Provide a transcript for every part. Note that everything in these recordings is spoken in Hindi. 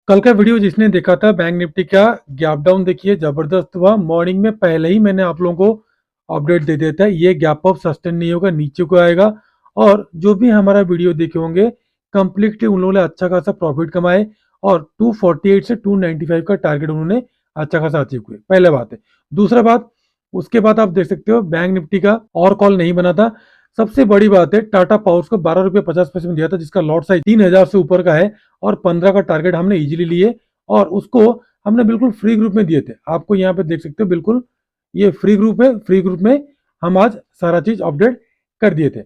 कल का वीडियो जिसने देखा था बैंक निफ्टी का गैप डाउन देखिए जबरदस्त हुआ। मॉर्निंग में पहले ही मैंने आप लोगों को अपडेट दे दिया था, ये गैप अप सस्टेन नहीं होगा, नीचे को आएगा। और जो भी हमारा वीडियो देखे होंगे कंप्लीटली उन लोगों ने अच्छा खासा प्रॉफिट कमाए और 248 से 295 का टारगेट उन्होंने अच्छा खासा अचीव हुए। पहले बात है। दूसरा बात, उसके बाद आप देख सकते हो बैंक निफ्टी का और कॉल नहीं बना था। सबसे बड़ी बात है, टाटा पावर्स को 12 रुपये 50 पैसे में दिया था, जिसका लॉट साइज 3000 से ऊपर का है और 15 का टारगेट हमने इजीली लिए और उसको हमने बिल्कुल फ्री ग्रुप में दिए थे। आपको यहाँ पे देख सकते हो, बिल्कुल ये फ्री ग्रुप है। फ्री ग्रुप में हम आज सारा चीज अपडेट कर दिए थे।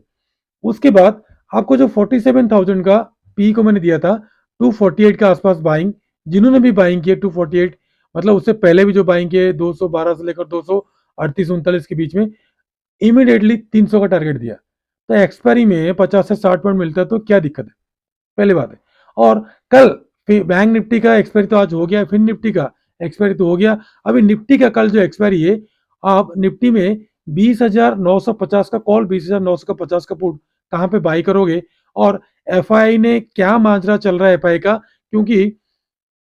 उसके बाद आपको जो 47,000 का पी को मैंने दिया था, 248 के आसपास बाइंग, जिन्होंने भी बाइंग किए 248, मतलब उससे पहले भी जो बाइंग किए 212 से लेकर 238 39 के बीच में, इमीडिएटली 300 का टारगेट दिया। तो एक्सपायरी में 50 से 60 पॉइंट मिलता है, तो क्या दिक्कत है? पहली बात है। और कल फिर बैंक निफ्टी का एक्सपायरी तो आज हो गया, फिर निफ्टी का एक्सपायरी तो हो गया। अभी निफ्टी का कल जो एक्सपायरी है, आप निफ्टी में 20,950 का कॉल, 20,900 का 50 का पुट कहाँ पे बाई करोगे? और एफआई ने क्या माजरा चल रहा है एफआई का? क्योंकि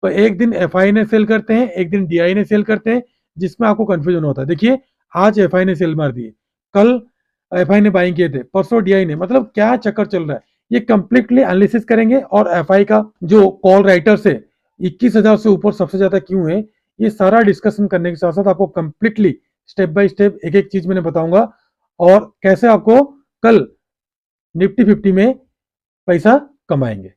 एक दिन एफआई ने सेल करते हैं, एक दिन डीआई ने सेल करते हैं, जिसमें आपको कंफ्यूजन होता है। देखिए, आज एफआई ने सेल मार दिए, कल एफआई ने बाइंग किए थे, परसों डीआई ने, मतलब क्या चक्कर चल रहा है? ये कंप्लीटली एनालिसिस करेंगे और एफआई का जो कॉल राइटर्स है 21,000 से ऊपर सबसे ज्यादा क्यों है, ये सारा डिस्कशन करने के साथ साथ आपको कंप्लीटली स्टेप बाय स्टेप एक एक चीज मैंने बताऊंगा और कैसे आपको कल निफ्टी 50 में पैसा कमाएंगे।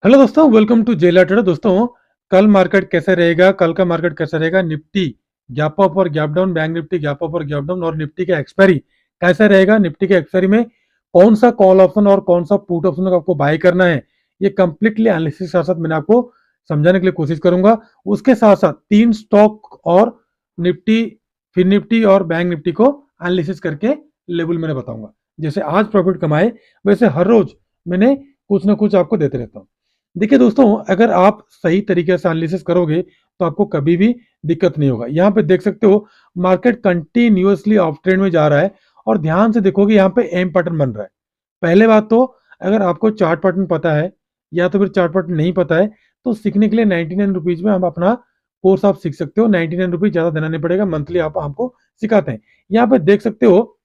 हेलो दोस्तों, वेलकम टू जेला ट्रेडर। दोस्तों, कल मार्केट कैसे रहेगा? कल का मार्केट कैसा रहेगा? निफ्टी गैप अप और gap down, bank Nifty gap up और गैप डाउन, और निफ्टी का एक्सपायरी कैसा रहेगा? निफ्टी के एक्सपायरी में कौन सा कॉल ऑप्शन और कौन सा पुट ऑप्शन आपको बाय करना है, ये कंप्लीटली एनालिसिस के साथ साथ मैंने आपको समझाने के लिए कोशिश करूंगा। उसके साथ साथ तीन स्टॉक और निफ्टी, फिर निफ्टी और बैंक निफ्टी को एनालिसिस करके लेवल मैंने बताऊंगा। जैसे आज प्रॉफिट कमाए, वैसे हर रोज मैंने कुछ ना कुछ आपको देते रहता हूँ। देखिए दोस्तों, अगर आप सही तरीके से एनालिसिस करोगे तो आपको कभी भी दिक्कत नहीं होगा। यहाँ पे देख सकते हो, मार्केट कंटिन्यूअसली अप ट्रेंड में जा रहा है और ध्यान से देखोगे यहाँ पे एम पैटर्न बन रहा है। पहले बात तो, अगर आपको चार्ट पैटर्न पता है या तो फिर चार्ट पैटर्न नहीं पता है, तो सीखने के लिए 99 रुपीज में हम अपना कोर्स आप सीख सकते हो। 99 रुपीज ज्यादा देना नहीं पड़ेगा, मंथली आप हमको सिखाते हैं। यहाँ पे देख सकते हो,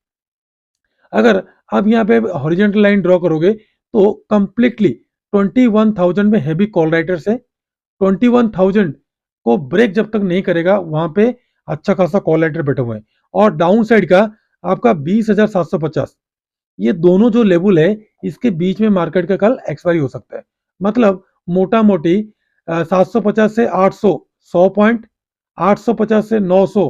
अगर आप यहाँ पे हॉरिजॉन्टल लाइन ड्रॉ करोगे तो कंप्लीटली 21,000 में हैवी कॉल राइटर्स है। 21,000 को ब्रेक जब तक नहीं करेगा, वहां पे अच्छा खासा कॉल राइटर बैठे हुए हैं। और डाउन साइड का आपका 20,750, ये दोनों जो लेवल है, इसके बीच में मार्केट का कल एक्सपायरी हो सकता है। मतलब मोटा मोटी 750 से 800, 100 पॉइंट, 850 से 900,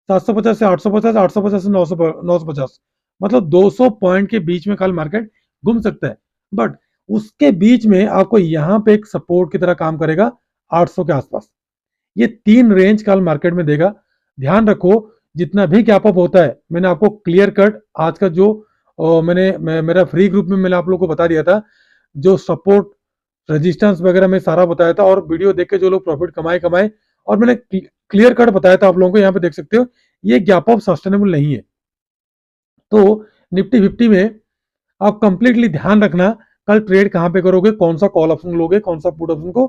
750 से 850, 850 से 900, 950, मतलब 200 पॉइंट के बीच में कल मार्केट घूम सकता है। बट उसके बीच में आपको यहां पे एक सपोर्ट की तरह काम करेगा 800 के आसपास। ये तीन रेंज कल मार्केट में देगा। ध्यान रखो, जितना भी गैप अप होता है, मैंने आपको क्लियर कट आज का जो मेरा फ्री ग्रुप में मैंने आप लोगों को बता दिया था, जो सपोर्ट रेजिस्टेंस वगैरह में सारा बताया था, और वीडियो देख के जो लोग प्रॉफिट कमाए कमाए। और मैंने क्लियर कट बताया था आप लोगों को, यहाँ पे देख सकते हो, ये गैप अप सस्टेनेबल नहीं है। तो निफ्टी 50 में आप कंप्लीटली ध्यान रखना, कल ट्रेड कहां पे करोगे, कौन सा कॉल ऑप्शन लोगे, कौन सा पुट ऑप्शन को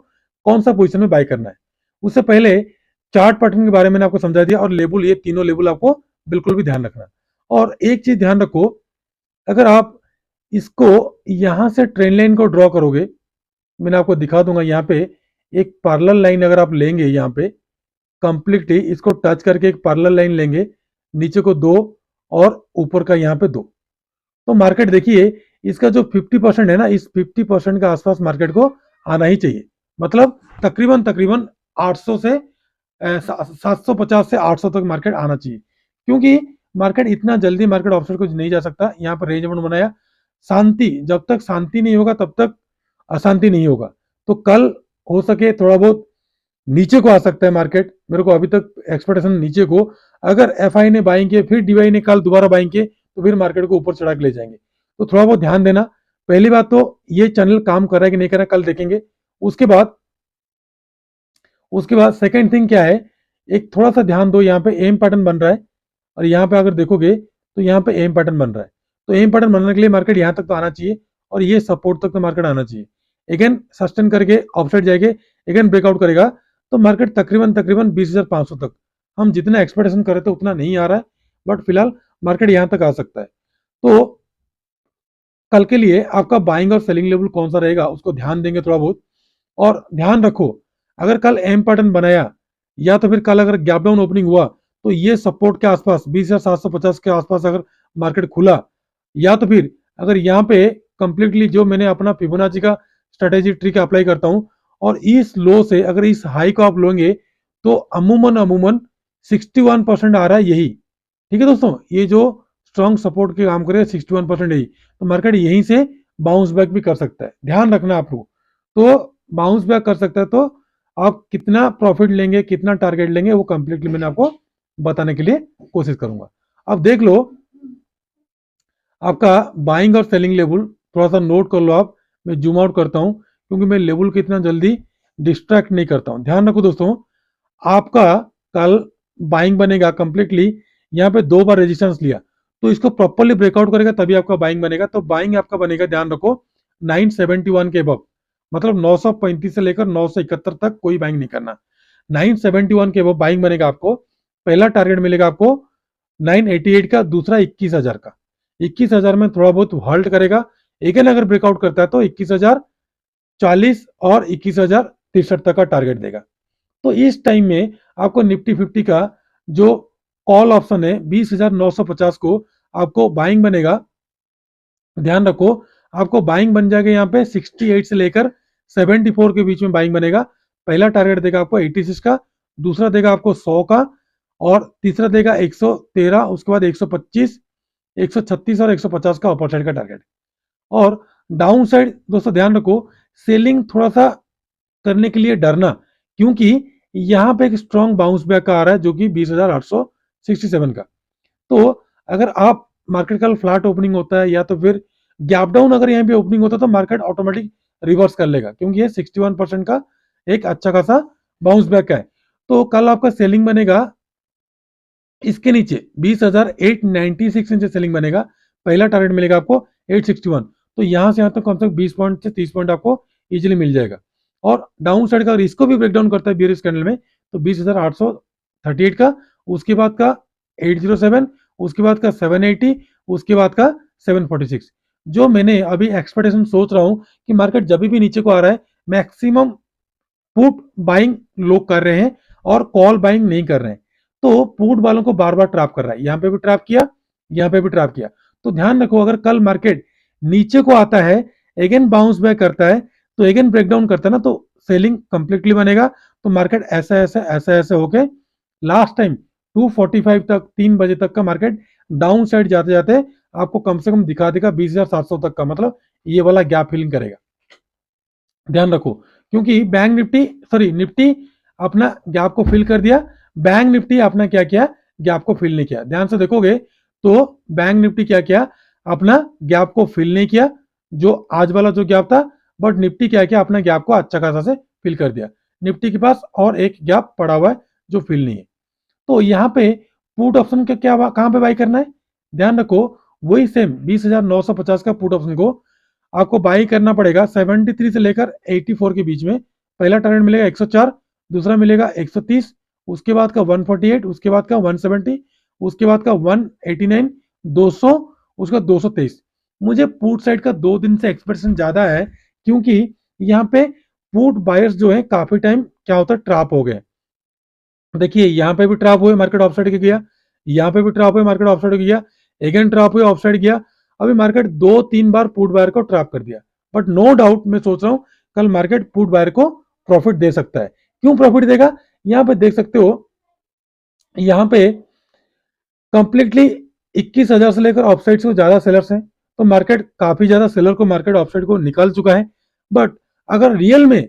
कौन सा पोजीशन में बाय करना है। उससे पहले चार्ट पैटर्न के बारे में आपको समझा दिया, और लेबल, ये तीनों लेबल आपको बिल्कुल भी ध्यान रखना। और एक चीज ध्यान रखो, अगर आप इसको यहां से ट्रेंड लाइन को ड्रॉ करोगे, मैंने आपको दिखा दूंगा यहाँ पे, एक पैरेलल लाइन अगर आप लेंगे, यहाँ पे कंप्लीटली इसको टच करके एक पैरेलल लाइन लेंगे, नीचे को दो और ऊपर का यहाँ पे दो, तो मार्केट देखिए, इसका जो 50% है ना, इस 50% के आसपास मार्केट को आना ही चाहिए। मतलब तकरीबन तकरीबन 800 से 750 से 800 तक मार्केट आना चाहिए। क्योंकि मार्केट इतना जल्दी मार्केट ऑप्शन को नहीं जा सकता। यहाँ पर रेंज बाउंड बनाया, शांति, जब तक शांति नहीं होगा तब तक अशांति नहीं होगा। तो कल हो सके थोड़ा बहुत नीचे को आ सकता है मार्केट, मेरे को अभी तक एक्सपेक्टेशन नीचे को। अगर एफआई ने बाइंग किए, फिर डीवाई ने कल दोबारा बाइंग किए, तो फिर मार्केट को ऊपर चढ़ा के ले जाएंगे। तो थोड़ा बहुत ध्यान देना। पहली बात तो, ये चैनल काम कर रहा है कि नहीं कर रहा है, कल देखेंगे। उसके बाद उसके बाद सेकंड थिंग क्या है, एक थोड़ा सा ध्यान दो, यहाँ पे एम पैटर्न बन रहा है, और यहाँ पे अगर देखोगे तो यहाँ पे एम पैटर्न बन रहा है। तो एम पैटर्न बनने के लिए मार्केट यहाँ तक तो आना चाहिए, और ये सपोर्ट तक तो मार्केट आना चाहिए। अगेन सस्टेन करके ऑफसाइड जाएंगे, अगेन ब्रेकआउट करेगा तो मार्केट तकरीबन तकरीबन 20,500 तक, हम जितना एक्सपेक्टेशन कर रहे थे उतना नहीं आ रहा है, बट फिलहाल मार्केट यहां तक आ सकता है। तो कल के लिए आपका बाइंग और सेलिंग लेवल कौन सा रहेगा उसको ध्यान देंगे थोड़ा बहुत। और ध्यान रखो, अगर कल एम पैटर्न बनाया या तो फिर कल अगर गैप डाउन ओपनिंग हुआ तो ये सपोर्ट के आसपास 20,750 के आसपास अगर मार्केट खुला, या तो फिर अगर यहाँ पे कंप्लीटली जो मैंने अपना फिबोनाची का स्ट्रेटेजी ट्रिक अप्लाई करता हूं और इस लो से अगर इस हाई को आप लोगे तो अमूमन अमूमन 61% आ रहा है यही। ठीक है दोस्तों, ये जो स्ट्रॉन्ग सपोर्ट के काम करे 61% यही, तो मार्केट यहीं से बाउंस बैक भी कर सकता है, ध्यान रखना आप लोग। तो बाउंस बैक कर सकता है तो आप कितना प्रॉफिट लेंगे कितना टारगेट लेंगे वो कंप्लीटली मैंने आपको बताने के लिए कोशिश करूंगा। अब देख लो आपका बाइंग और सेलिंग लेवल, थोड़ा सा नोट कर लो आप। मैं जूम आउट करता हूं क्योंकि मैं लेवल को इतना जल्दी डिस्ट्रैक्ट नहीं करता हूं। ध्यान रखो दोस्तों, आपका कल बाइंग बनेगा कंप्लीटली, यहाँ पे 2 बार रेजिस्टेंस लिया तो इसको प्रॉपरली ब्रेकआउट करेगा तभी आपका बाइंग बनेगा। तो बाइंग आपका बनेगा, ध्यान रखो, 971 के अबव, मतलब 935 से लेकर 971 तक कोई बाइंग नहीं करना। 971 के अबव बाइंग बनेगा आपको। पहला टारगेट मिलेगा आपको 988 का, दूसरा 21,000 का। 21,000 में थोड़ा बहुत हॉल्ट करेगा, अगेन अगर ब्रेकआउट करता है तो 21,040 और 21,063 तक का टारगेट देगा। तो इस टाइम में आपको निफ्टी 50 का जो कॉल ऑप्शन है 20,950 को आपको बाइंग बनेगा। ध्यान रखो, आपको बाइंग बन जाएगा यहाँ पे 68 से लेकर 74 के बीच में बाइंग बनेगा। पहला टारगेट देगा आपको 86 का, दूसरा देगा आपको 100 का, और तीसरा देगा 113, उसके बाद 125, 136 और 150 का अपर साइड का टारगेट। और डाउन साइड दोस्तों ध्यान रखो, सेलिंग थोड़ा सा करने के लिए डरना, क्योंकि यहां पे एक स्ट्रॉन्ग बाउंस बैक आ रहा है जो कि 20,867 का। तो अगर आप मार्केट का फ्लैट ओपनिंग होता है या तो फिर गैप डाउन अगर यहाँ पे ओपनिंग होता है तो मार्केट ऑटोमेटिक रिवर्स कर लेगा, क्योंकि ये 61% का एक अच्छा खासा बाउंस बैक है। तो कल आपका सेलिंग बनेगा इसके नीचे 20,896 नीचे सेलिंग बनेगा। पहला टारगेट मिलेगा आपको 861, तो यहां से यहां तक कम से कम 20 पॉइंट से 30 पॉइंट आपको इजीली मिल जाएगा। और डाउन साइड का अगर इसको भी ब्रेक डाउन करता है बियरिश कैंडल में तो 20,838 का, उसके बाद का 807, उसके बाद का 780, उसके बाद का 746। जो मैंने अभी एक्सपेक्टेशन सोच रहा हूं कि मार्केट जब भी नीचे को आ रहा है मैक्सिमम पुट बाइंग लोग कर रहे हैं और कॉल बाइंग नहीं कर रहे हैं, तो पुट वालों को बार बार ट्रैप कर रहा है। यहां पे भी ट्रैप किया, यहां पे भी ट्रैप किया। तो ध्यान रखो, अगर कल मार्केट नीचे को आता है, अगेन बाउंस बैक करता है, तो अगेन ब्रेकडाउन करता है ना, तो सेलिंग कंप्लीटली बनेगा। तो मार्केट ऐसा ऐसा ऐसा ऐसे होके लास्ट टाइम 245 तक, 3 बजे तक का मार्केट डाउन साइड जाते जाते आपको कम से कम दिखा देगा 20,700 तक का, मतलब ये वाला गैप फिलिंग करेगा। ध्यान रखो, क्योंकि बैंक निफ्टी, सॉरी निफ्टी अपना गैप को फिल कर दिया, बैंक निफ्टी अपना क्या किया, गैप को फिल नहीं किया। ध्यान से देखोगे तो बैंक निफ्टी क्या किया, अपना गैप को फिल नहीं किया जो आज वाला जो गैप था, बट निफ्टी क्या किया, अपना गैप को अच्छा खासा से फिल कर दिया। निफ्टी के पास और एक गैप पड़ा हुआ है जो फिल नहीं है। तो यहाँ पे पुट ऑप्शन का क्या, कहां पे बाई करना है, ध्यान रखो, वही सेम 20,950 का पुट ऑप्शन को आपको बाई करना पड़ेगा 73 से लेकर 84 के बीच में। पहला टारगेट मिलेगा 104, दूसरा मिलेगा 130, उसके बाद का 148, उसके बाद का 170, उसके बाद का 189, 200, उसका 223। मुझे पुट साइड का 2 दिन से एक्सपेक्टेशन ज्यादा है, क्योंकि यहाँ पे पुट बायर्स जो है काफी टाइम क्या होता है ट्रैप हो गए। देखिए यहाँ पे भी ट्रैप हुए, मार्केट ऑफ साइड गया, यहाँ पे भी ट्रैप हुए, मार्केट ऑफ साइड गया, अगेन ट्रैप हुए, ऑफ साइड गया। अभी मार्केट 2-3 बार पुट बायर को ट्रैप कर दिया, बट नो डाउट मैं सोच रहा हूं कल मार्केट पुट बायर को प्रॉफिट दे सकता है। क्यों प्रॉफिट देगा, यहाँ पे देख सकते हो, यहाँ पे कंप्लीटली 21,000 से लेकर ऑफसाइड से ज्यादा सेलर्स हैं, तो मार्केट काफी ज्यादा सेलर को मार्केट ऑफसाइड को निकाल चुका है। बट अगर रियल में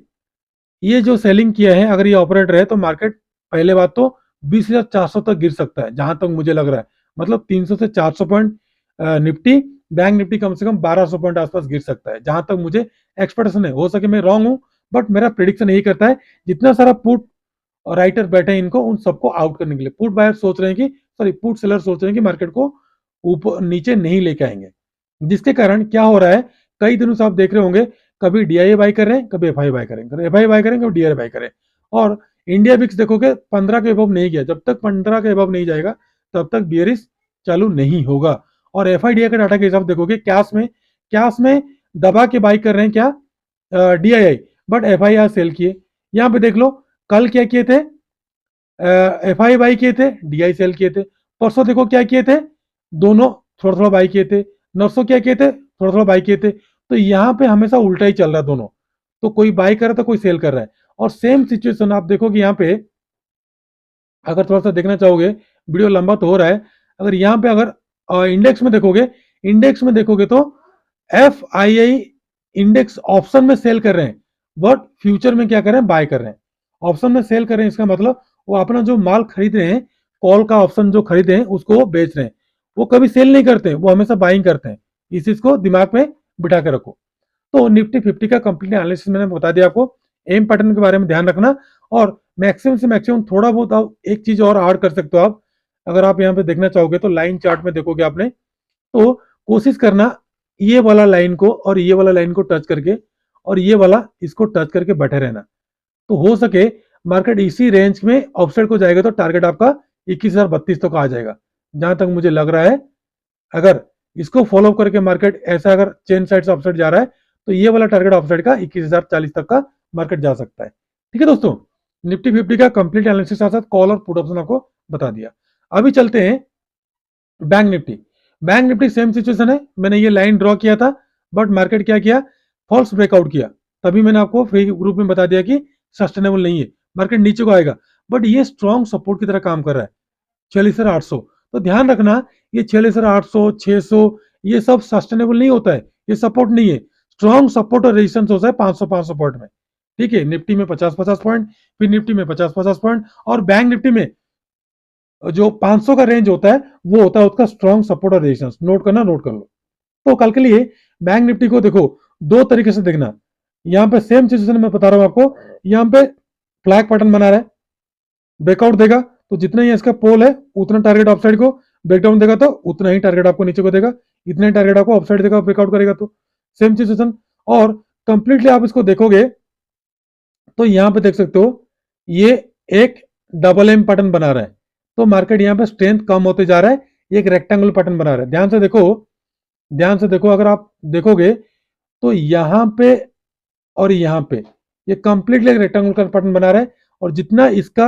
ये जो सेलिंग किया है अगर ये ऑपरेटर है तो मार्केट पहले बात तो 20,400 तक गिर सकता है, जहां तक मुझे लग रहा है, मतलब 300 से 400 पॉइंट निफ्टी, बैंक निफ्टी कम से कम 1,200 पॉइंट आसपास गिर सकता है, जहां तक मुझे एक्सपेक्टेशन है। हो सके मैं रॉन्ग हूं, बट मेरा प्रिडिक्शन यही करता है। जितना सारा पुट राइटर बैठे हैं इनको उन सबको आउट करने के लिए, पुट बायर सोच रहे हैं कि, सॉरी पुट सेलर सोच रहे हैं कि मार्केट को ऊपर नीचे नहीं लेके आएंगे, जिसके कारण क्या हो रहा है, कई दिनों से आप देख रहे होंगे, कभी डीआईए बाई कर रहे हैं, कभी एफआई बाई करेंगे, कभी एफआई बाई करेंगे, कभी डीआईए बाई करें। और इंडिया विक्स देखोगे 15 के अबव नहीं गया, जब तक 15 के अबव नहीं जाएगा तब तक बियरिश चालू नहीं होगा। और एफआईडीआई का डाटा के हिसाब देखोगे, कैश में दबा के बाई कर रहे हैं क्या डीआईआई, बट एफआईआर सेल किए। यहाँ पे देख लो, कल क्या किए थे, एफआई बाई किए थे, डीआई सेल किए थे। परसों देखो क्या किए थे, दोनों थोड़ा थोड़ा बाई किए थे। नरसों क्या किए थे, थोड़ा थोड़ा बाई किए थे। तो यहाँ पे हमेशा उल्टा ही चल रहा है दोनों, तो कोई बाई कर रहा है तो कोई सेल कर रहा है। और सेम सिचुएशन आप देखोगे यहाँ पे, अगर थोड़ा सा देखना चाहोगे, वीडियो लंबा तो हो रहा है, अगर यहाँ पे अगर इंडेक्स में देखोगे तो F I I index option में सेल कर रहे हैं, बट फ्यूचर में क्या कर रहे हैं, बाय कर रहे हैं। ऑप्शन में सेल कर रहे हैं, इसका मतलब वो अपना जो माल खरीद रहे हैं, कॉल का ऑप्शन जो खरीदे हैं उसको वो बेच रहे हैं। वो कभी सेल नहीं करते, वो हमेशा बाइंग करते हैं। इस चीज को दिमाग में बिठा के रखो। तो निफ्टी 50 का कंप्लीट एनालिसिस मैंने बता दिया आपको। एम पैटर्न के बारे में ध्यान रखना, और मैक्सिमम से मैक्सिमम थोड़ा बहुत आप एक चीज और ऐड कर सकते हो आप। अगर आप यहाँ पे देखना चाहोगे तो लाइन चार्ट में देखोगे आपने, तो कोशिश करना ये वाला लाइन को और ये वाला लाइन को टच करके और ये वाला इसको टच करके बैठे रहना। तो हो सके मार्केट इसी रेंज में ऑफसेट को जाएगा तो टारगेट आपका 21,032 तक आ जाएगा, जहां तक मुझे लग रहा है। अगर इसको फॉलो करके मार्केट ऐसा अगर चेन साइड से ऑफसेट जा रहा है, तो ये वाला टारगेट ऑफसेट का 21,040 तक का मार्केट जा सकता है। ठीक है दोस्तों, निफ्टी 50 का कंप्लीट एनालिसिस के साथ कॉल और पुट ऑप्शन आपको बता दिया। अभी चलते हैं bank Nifty. Bank Nifty same situation है, मैंने ये लाइन ड्रॉ किया था, बट मार्केट क्या किया, फॉल्स ब्रेकआउट किया। तभी मैंने आपको फ्री ग्रुप में बता दिया कि सस्टेनेबल नहीं है, मार्केट नीचे को आएगा। बट ये स्ट्रॉन्ग सपोर्ट की तरह काम कर रहा है, 46,800। तो ध्यान रखना, ये 46,800, 600, ये सब सस्टेनेबल नहीं होता है, ये सपोर्ट नहीं है। स्ट्रॉन्ग सपोर्ट और रेजिस्टेंस होता है 500 पॉइंट में। ठीक है, निफ्टी में 50 पॉइंट, फिर निफ्टी में 50 पॉइंट, और बैंक निफ्टी में जो 500 का रेंज होता है वो होता है उसका स्ट्रॉन्ग सपोर्ट और रेजिस्टेंस। नोट करना, नोट कर लो। तो कल के लिए बैंक निफ्टी को देखो, दो तरीके से देखना। यहाँ पे सेम सिचुएशन मैं बता रहा हूं आपको, यहाँ पे फ्लैग पैटर्न बना रहा है, ब्रेकआउट देगा तो जितना ही इसका पोल है उतना टारगेट अपसाइड को, ब्रेकडाउन देगा तो उतना ही टारगेट आपको नीचे को देगा, इतना ही टारगेट आपको अपसाइड देगा ब्रेकआउट करेगा तो। Same situation. और कंप्लीटली आप इसको देखोगे तो यहां पे देख सकते हो, ये एक डबल एम पैटर्न बना रहा है, तो मार्केट यहाँ पे स्ट्रेंथ कम होते जा रहा है, एक रेक्टेंगुलर पैटर्न बना रहा है। ध्यान से देखो, ध्यान से देखो, अगर आप देखोगे तो यहाँ पे और यहाँ पे ये कंप्लीटली एक रेक्टेंगुलर का पैटर्न बना रहा है, और जितना इसका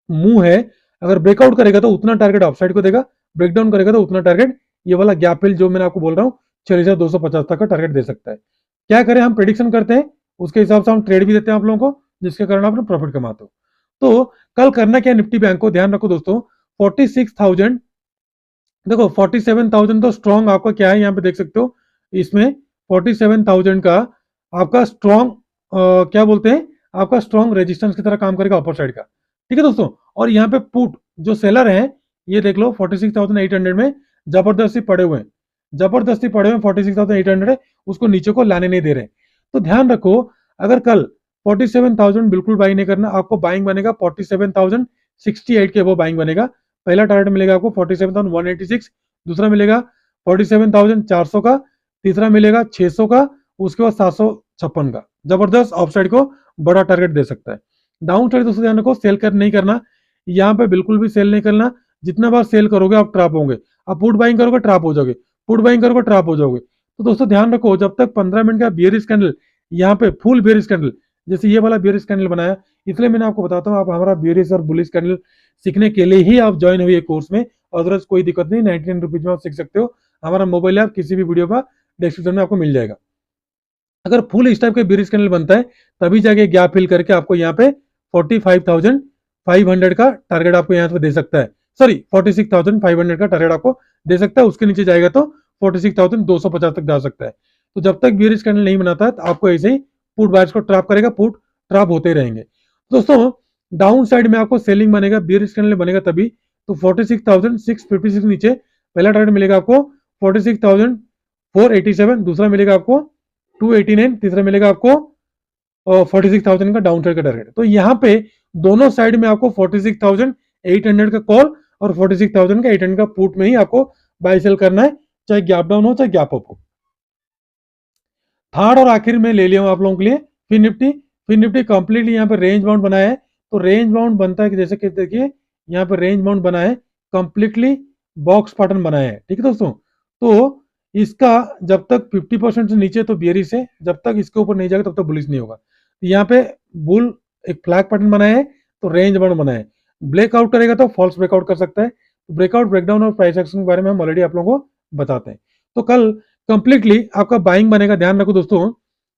मुंह है, अगर ब्रेकआउट करेगा तो उतना टारगेट अपसाइड को देगा, ब्रेकडाउन करेगा तो उतना टारगेट ये वाला गैप फिल जो मैंने आपको बोल रहा हूँ 46,250 तक का टारगेट दे सकता है। क्या करें, हम प्रेडिक्शन करते हैं, उसके हिसाब से हम ट्रेड भी देते हैं आप लोगों को, जिसके कारण आप प्रॉफिट कमाते हो। तो कल करना क्या निफ्टी बैंक को, ध्यान रखो दोस्तों, 46,000, देखो 47,000 तो स्ट्रॉन्ग आपका क्या है, यहाँ पे देख सकते हो, इसमें 47,000 का आपका स्ट्रॉन्ग क्या बोलते हैं, आपका स्ट्रॉन्ग रेजिस्टेंस की तरह काम करेगा अपर साइड का। ठीक है दोस्तों, और यहाँ पे पुट जो सेलर है, ये देख लो 46,800 में जबरदस्ती पड़े हुए हैं, जबरदस्ती पड़े हुए 46,800, उसको नीचे को लाने नहीं दे रहे। तो ध्यान रखो, अगर कल 47,000 बिल्कुल बाइंग नहीं करना, आपको बाइंग बनेगा 47,068 के वो बाइंग बनेगा। पहला टारगेट मिलेगा आपको 47,186, दूसरा मिलेगा 47,400 का, तीसरा मिलेगा 600 का, उसके बाद 756 का। जबरदस्त ऑफसाइड को बड़ा टारगेट दे सकता है। डाउन साइड दोस्तों ध्यान रखो, सेल कर नहीं करना, यहाँ पे बिल्कुल भी सेल नहीं करना। जितना बार सेल करोगे आप ट्रैप होंगे, आप पुट बाइंग करोगे ट्रैप हो जाओगे, पुट बाइंग करोगे ट्रैप हो जाओगे। तो दोस्तों ध्यान रखो, जब तक 15 मिनट का बियरिश कैंडल, यहाँ पे फुल बियरिश कैंडल, जैसे ये वाला बियरिश कैंडल बनाया, इसलिए मैंने आपको बताता हूँ, आप हमारा बियरिश और बुलिश कैंडल सीखने के लिए ही आप ज्वाइन हुई कोर्स में, अदरवाइज कोई दिक्कत नहीं, 99 रुपीज में आप सीख सकते हो। हमारा मोबाइल ऐप किसी भी वीडियो का डिस्क्रिप्शन में आपको मिल जाएगा। अगर फुल इस टाइप के बियरिश कैंडल बनता है, तभी जाके गैप फिल करके आपको यहाँ पे 45,500 का टारगेट आपको यहाँ पे दे सकता है, सॉरी 46,500 का टारगेट आपको दे सकता है। उसके नीचे जाएगा तो 46,250 तक जा सकता है। तो जब तक बियरिश कैंडल नहीं बनाता है तो आपको ऐसे ही पुट बायर्स को ट्रैप करेगा, पुट ट्रैप होते रहेंगे। दोस्तों डाउन साइड में आपको सेलिंग बनेगा, बियरिश कैंडल बनेगा तभी, तो 46,656 नीचे पहला टारगेट मिलेगा आपको 46,487, दूसरा मिलेगा आपको 289, तीसरा मिलेगा आपको 46,000 का डाउन साइड का टारगेट। तो यहाँ पे दोनों साइड में आपको 46,800 का कॉल और 46,000 का 800 का पुट में ही आपको बाय सेल करना है, चाहे गैप डाउन हो चाहे गैप अप हो। थर्ड और आखिर में ले लिया हूं आप लोगों के लिए Fin Nifty. Fin Nifty completely यहाँ पे रेंज बाउंड बना है। तो रेंज बाउंड बनता है कि जैसे कि देखिए यहाँ पे रेंज बाउंड बना है, कंप्लीटली बॉक्स पैटर्न बनाया है। ठीक है दोस्तों, तो इसका जब तक 50% से नीचे तो बियरिश है, जब तक इसके ऊपर नहीं जाएगा तब तक बुलिश नहीं होगा। तो यहाँ पे बुल एक फ्लैग पैटर्न बनाया है, तो रेंज बाउंड बनाया है। ब्रेकआउट करेगा तो फॉल्स ब्रेकआउट कर सकता है। ब्रेकआउट, ब्रेकडाउन और प्राइस एक्शन के बारे में हम ऑलरेडी आप लोगों को बताते हैं। तो कल कंप्लीटली आपका बाइंग बनेगा, ध्यान रखो दोस्तों,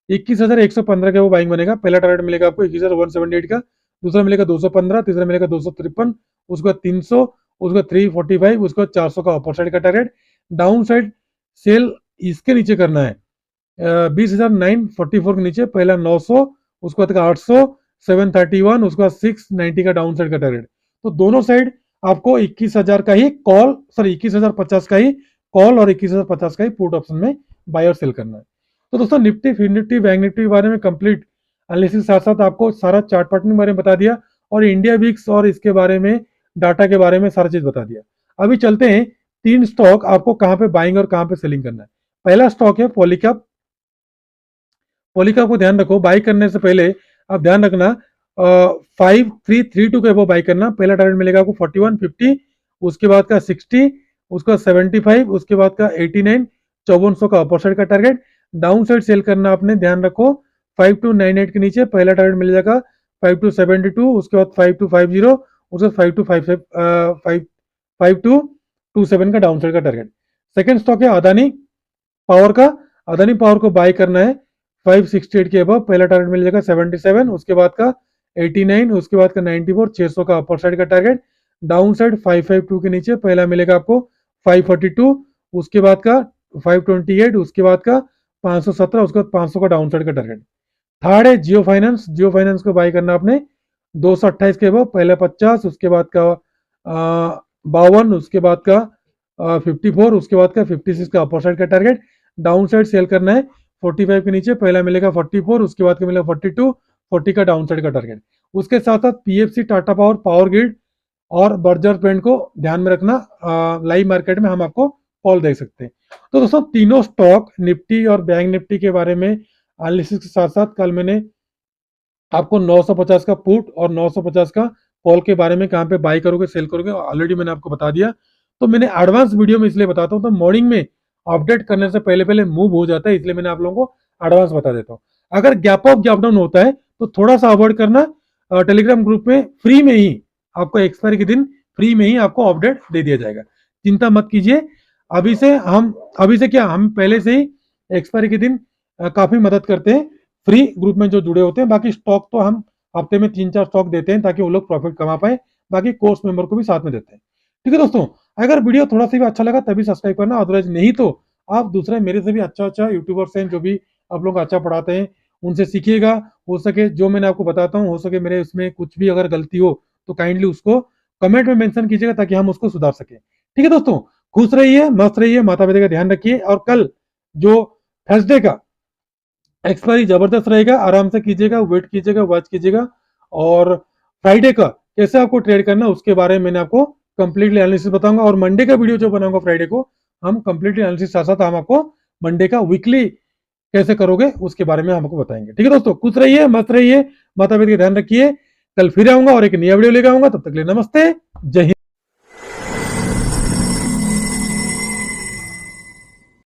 21,115 का वो बाइंग बनेगा। पहला टारगेट मिलेगा आपको 21,178 का, दूसरा मिलेगा 215, तीसरा मिलेगा 253, उसके बाद 300, उसके बाद 345, उसके बाद 400 का अपर साइड का टारगेट। डाउन साइड सेल इसके नीचे करना है 20,944 के नीचे, पहला 900, उसके बाद का 800, 731, उसके बाद 690 का डाउन साइड का टारगेट। तो दोनों साइड आपको 21,000 का ही कॉल, सॉरी 21,050 का ही कॉल और 21,050 का ही पुट ऑप्शन में बाय और सेल करना है। तो दोस्तों Nifty, Fin Nifty, bank Nifty के बारे में कंप्लीट एनालिसिस के साथ साथ आपको सारा चार्ट पैटर्न के बारे में बता दिया, और इंडिया विक्स और इसके बारे में, डाटा के बारे में सारा चीज बता दिया। अभी चलते हैं 3 स्टॉक आपको कहां पे बाइंग और कहां पे सेलिंग करना है। पहला स्टॉक है पॉलीकैब। पॉलीकैब को ध्यान रखो, बाई करने से पहले आप ध्यान रखना 5332 के वो बाई करना। पहला टारगेट मिलेगा आपको 4150, उसके बाद का 60, उसका 75, उसके बाद का 89, 5400 का अपर साइड का टारगेट। डाउन साइड सेल करना आपने, ध्यान रखो 5298 के नीचे पहला टारगेट मिल जाएगा 5272, उसके बाद 5250, उसके बाद 5227 का डाउन साइड का टारगेट। सेकेंड स्टॉक है अदानी पावर का। अदानी पावर को बाय करना है 568 के अबव, पहला टारगेट मिल जाएगा 77, उसके बाद का 89, उसके बाद का 94, 600 का अपर साइड का टारगेट। डाउन साइड 552 के नीचे पहला मिलेगा आपको 542, उसके बाद का 528, उसके बाद का 517, उसके बाद 500 का डाउन साइड का टारगेट। थर्ड है जियो फाइनेंस। जियो फाइनेंस को बाय करना आपने 228 के अबव, पहला 50, उसके बाद का 52, उसके बाद का 54, उसके बाद का 56 का अपर साइड का टारगेट। डाउन साइड सेल करना है 45 के नीचे, पहला मिलेगा 44, उसके बाद का मिलेगा 42, 40 का डाउन साइड का टारगेट। उसके साथ साथ PFC, Tata power, power grid और बर्जर पेंट को ध्यान में रखना। लाइव मार्केट में हम आपको कॉल दे सकते हैं। तो दोस्तों तीनों स्टॉक निफ्टी और बैंक निफ्टी के बारे में एनालिसिस के साथ साथ कल मैंने आपको 950 का पुट और 950 का कॉल के बारे में कहाँ पे बाई करोगे, सेल करोगे, ऑलरेडी मैंने आपको बता दिया। तो मैंने एडवांस वीडियो में इसलिए बताता हूँ, तो मॉर्निंग में अपडेट करने से पहले पहले मूव हो जाता है, इसलिए मैंने आप लोगों को एडवांस बता देता हूँ। अगर गैप अप गैप डाउन होता है तो थोड़ा सा अवॉइड करना। टेलीग्राम ग्रुप में फ्री में ही आपको एक्सपायरी के दिन फ्री में ही आपको अपडेट दे दिया जाएगा, चिंता मत कीजिए। अभी से क्या, हम पहले से ही एक्सपायरी के दिन काफी मदद करते हैं फ्री ग्रुप में जो जुड़े होते हैं। बाकी स्टॉक तो हम हफ्ते में 3-4 स्टॉक देते हैं ताकि वो लोग प्रॉफिट कमा पाए, बाकी कोर्स मेंबर को भी साथ में देते हैं। ठीक है दोस्तों, अगर वीडियो थोड़ा सा भी अच्छा लगा तभी सब्सक्राइब करना, अदरवाइज नहीं तो आप दूसरे मेरे से भी अच्छा अच्छा यूट्यूबर्स हैं जो भी आप लोग अच्छा पढ़ाते हैं, उनसे सीखिएगा। हो सके जो मैंने आपको बताता हूँ, हो सके मेरे उसमें कुछ भी अगर गलती हो तो काइंडली उसको कमेंट में मेंशन कीजिएगा ताकि हम उसको सुधार सके। ठीक है दोस्तों, खुश रहिए, मस्त रहिए, माता पिता का ध्यान रखिए, और कल जो थर्सडे का एक्सपायरी जबरदस्त रहेगा, आराम से कीजिएगा, वेट कीजिएगा, वॉच कीजिएगा। और फ्राइडे का कैसे आपको ट्रेड करना उसके बारे में मैंने आपको कंप्लीटली एनालिसिस बताऊंगा, और मंडे का वीडियो जो बनाऊंगा फ्राइडे को, हम कंप्लीटली एनालिसिस साथ साथ हम आपको मंडे का वीकली कैसे करोगे उसके बारे में हम आपको बताएंगे। ठीक है दोस्तों, खुश रहिए, मस्त रहिए, माता पिता का ध्यान रखिए। कल फिर आऊंगा और एक नया वीडियो लेकर आऊंगा, तब तक के लिए नमस्ते, जय हिंद।